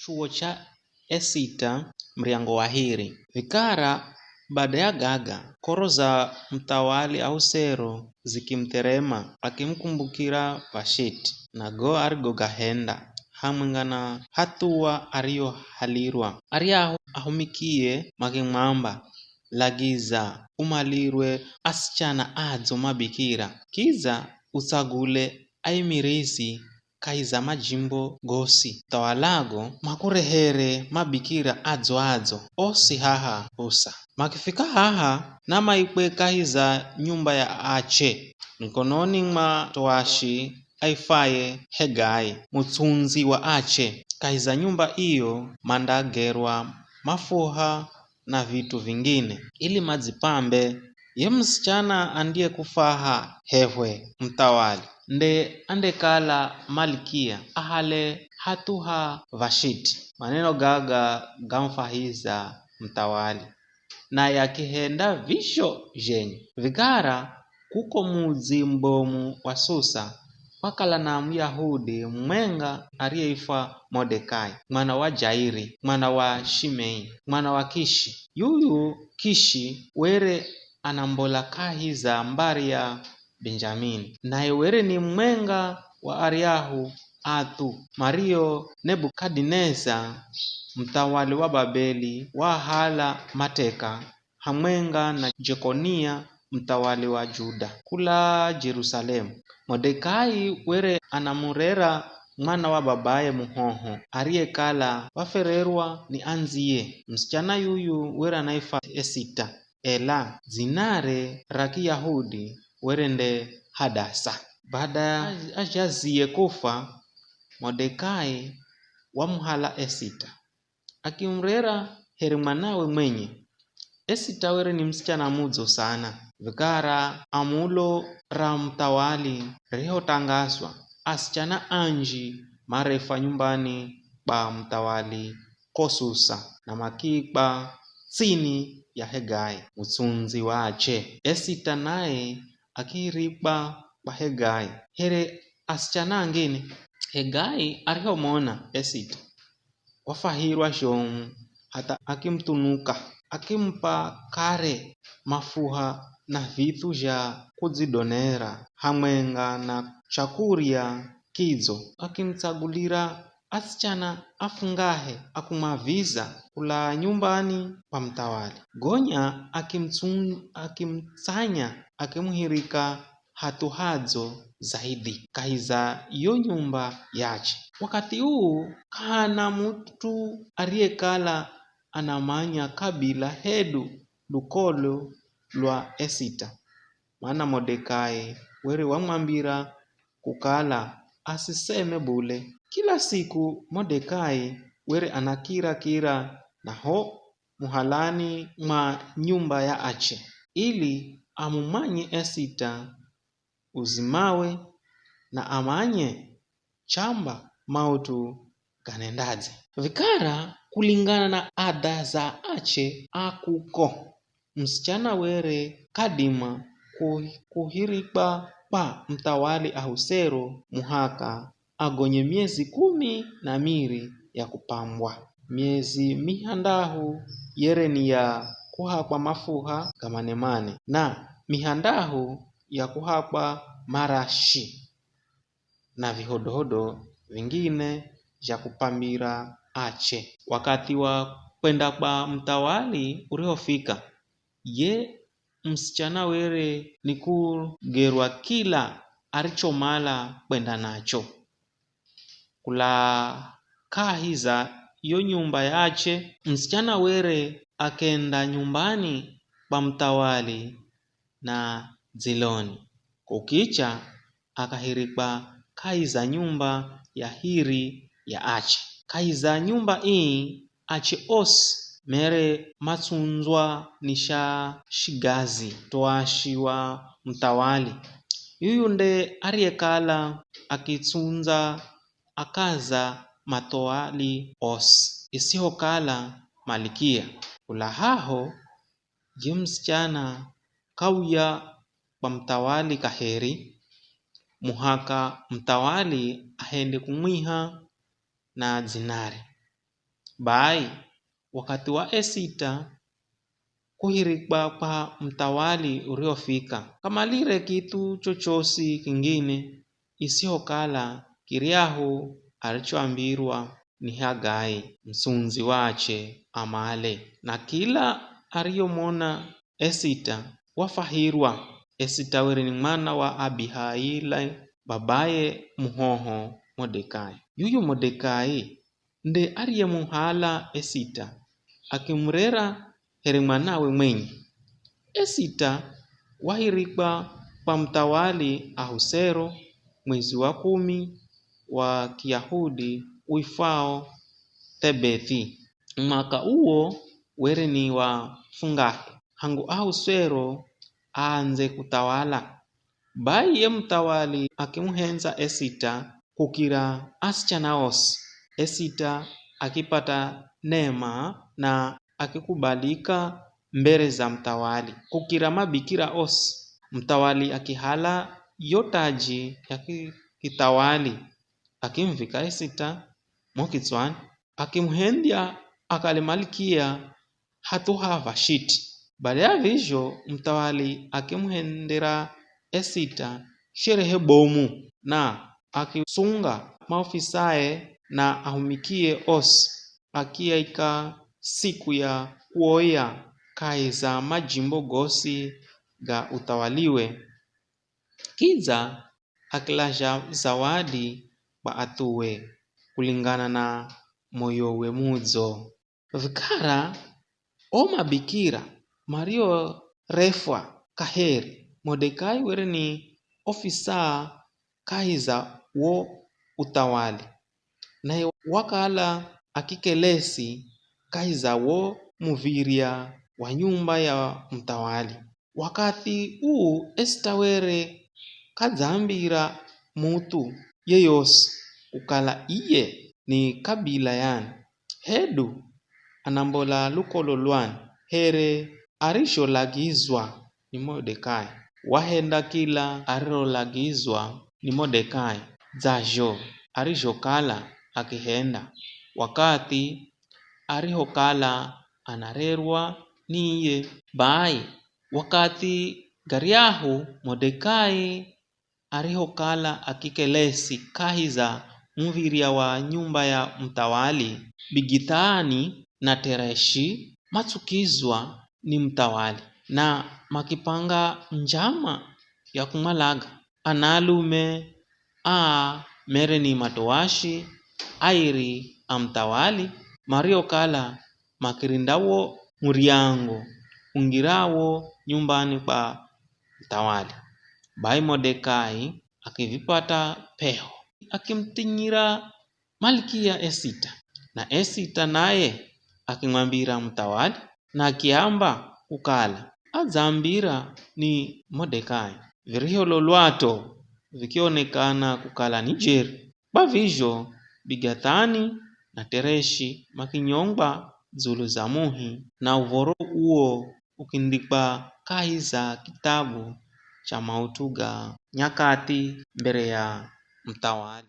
chuo cha esita mriango wa hiri vikara baada ya gaga koro za mtawali au sero zikimterema akimkumbukira Vashiti nago arigo gahenda hamwingana hatua ariyo halirwa ariyaho ahumikie makimwamba lagiza umalirwe asichana adzo mabikira kiza utsagule aimirisi kaiza majimbo gosi tawalago makurehere mabikira adzo osi haha usa makifika haha nama ikwe kaiza nyumba ya ache mkononi mwa toashi aifaye Hegai mutsunzi wa ache kaiza nyumba iyo mandagerwa mafuha na vitu vingine ili madzipambe ye msichana andiye kufaha hehwe mtawali nde andekala malikia ahale hatuha Vashiti maneno gaga gamfahiza mtawali na yakihenda visho jenye vigara kuko mudzi mbomu wa Susa wakala na Myahudi mwenga aliyeifa Mordekai mwana wa Jairi mwana wa Shimei mwana wa Kishi yuyu Kishi were anambola kahiza mbari ya Benjamini naye were ni mwenga wa Ariahu atu Mario Nebukadneza mtawali wa Babeli wa hala mateka hamwenga na Jekonia mtawali wa Juda kula Jerusalemu. Mordekai were anamurera mwana wa babaye muhoho aliyekala wafererwa ni anziye msichana yuyu were anaifa Esita ela zinare raki Yahudi were nde Hadasa. Baada ajaziye kufa Mordekai wamuhala Esita akimrera heri mwanawe mwenye. Esita were ni msichana mudzo sana vikara amulo ra mtawali riho tangaswa asichana anji marefa nyumbani ba mtawali kosusa na makikba tsini ya Hegai mutsunzi wache. Esita naye akiriba ba Hegai here asichana angine Hegai arihomona Esita wafahirwa shomu hata akimtunuka akimpa kare mafuha na vitu ja kudzidonera hamwenga na chakurya kidzo akimtsagulira asichana afungahe akumaviza kula nyumbani pa mtawali gonya akimtsanya akimuhirika hatu hadzo zaidi kaiza iyo nyumba yache. Wakati huu kana mtu aliyekala anamanya kabila hedu lukolo lwa Esita maana Mordekai were wamwambira kukala asiseme bule. Kila siku Mordekai were anakira naho muhalani mwa nyumba ya ache ili amumanye Esita uzimawe na amanye chamba mautu ganendaze vikara kulingana na ada za ache akuko msichana were kadima kuhirikba pa mtawali Ahusero muhaka agonye miezi 12 ya kupambwa. Miezi mihandahu yere ni ya kuhakwa mafuha gamanemane na mihandahu ya kuhakwa marashi na vihodohodo vingine vya kupambira ache. Wakati wa kwenda kwa mtawali urihofika ye msichana were ni kugerwa kila arichomala kwenda nacho kula kahiza iyo nyumba yache. Msichana were akenda nyumbani pa mtawali na ziloni kukicha akahirikba kaiza nyumba ya hiri ya ache. Kaiza nyumba hii ache osi mere matsunzwa nisha shigazi toashi wa mtawali yuyu nde ariyekala akitsunza akaza matoali osi isihokala malikia kulahaho je msichana kauya kwa mtawali kaheri muhaka mtawali ahende kumwiha na zinare Bai wakati wa Esita kuhirikwa kwa mtawali uriofika, kamalire kitu chochosi kingine isihokala Kiryahu alichoambirwa ni Hagai msunzi wache amale. Na kila ariyomona Esita wafahirwa. Esita weri ni mwana wa Abihaila babaye muhoho Mordekai. Yuyu Mordekai nde ariyemuhala Esita akimrera heri mwanawe mwenye. Esita wahirikwa kwa mtawali Ahusero mwezi wa 10 wa Kiyahudi uifao Tebethi. Mwaka uo were ni wa fungahe hangu Ahusero aanze kutawala. Bai ye mtawali akimuhenza Esita kukira asichana osi. Esita akipata neema na akikubalika mbere za mtawali kukira mabikira osi. Mtawali akihala yotaji ya kitawali akimvika Esita mokitswani akimuhendya akale malikia hatuha Vashiti. Baada ya vizho mtawali akimuhendera Esita sherehe bomu na akisunga maofisae na ahumikie osi akiaika siku ya kuoya kaiza majimbo gosi ga utawaliwe. Kiza akilaja zawadi ba atuwe kulingana na moyowe mudzo. Vikara o mabikira Mario refwa kaheri. Mordekai were ni ofisa kaiza wo utawali na wakala akikelesi kaiza wo muviria wa nyumba ya mtawali. Wakati Esita were kadzambira mutu yeyosi ukala iye ni kabila yani hedu anambola lukolo lwani here arisholagizwa ni Mordekai. Wahenda kila arirolagizwa ni Mordekai zajo arishokala akihenda wakati arihokala anarerwa niye. Bai wakati Garyahu Mordekai arihokala akikelesi kahiza muviria wa nyumba ya mtawali Bigithani na Tereshi matsukizwa ni mtawali na makipanga njama ya kumalaga analume mere ni matowashi airi amtawali Mario kala makirindawo muriango ungirawo nyumbani pa mtawali. Bai Mordekai akivipata peho akimtinyira malkia Esita na Esita naye akimwambira mtawali na akiamba kukala adzambira ni Mordekai. Viriho lolwato vikionekana kukala ni jeri. Bavizho Bigathani na Tereshi makinyongba dzulu za muhi na uvoro uo ukindikwa kahiza kitabu cha mautuga nyakati mbere ya mtawali.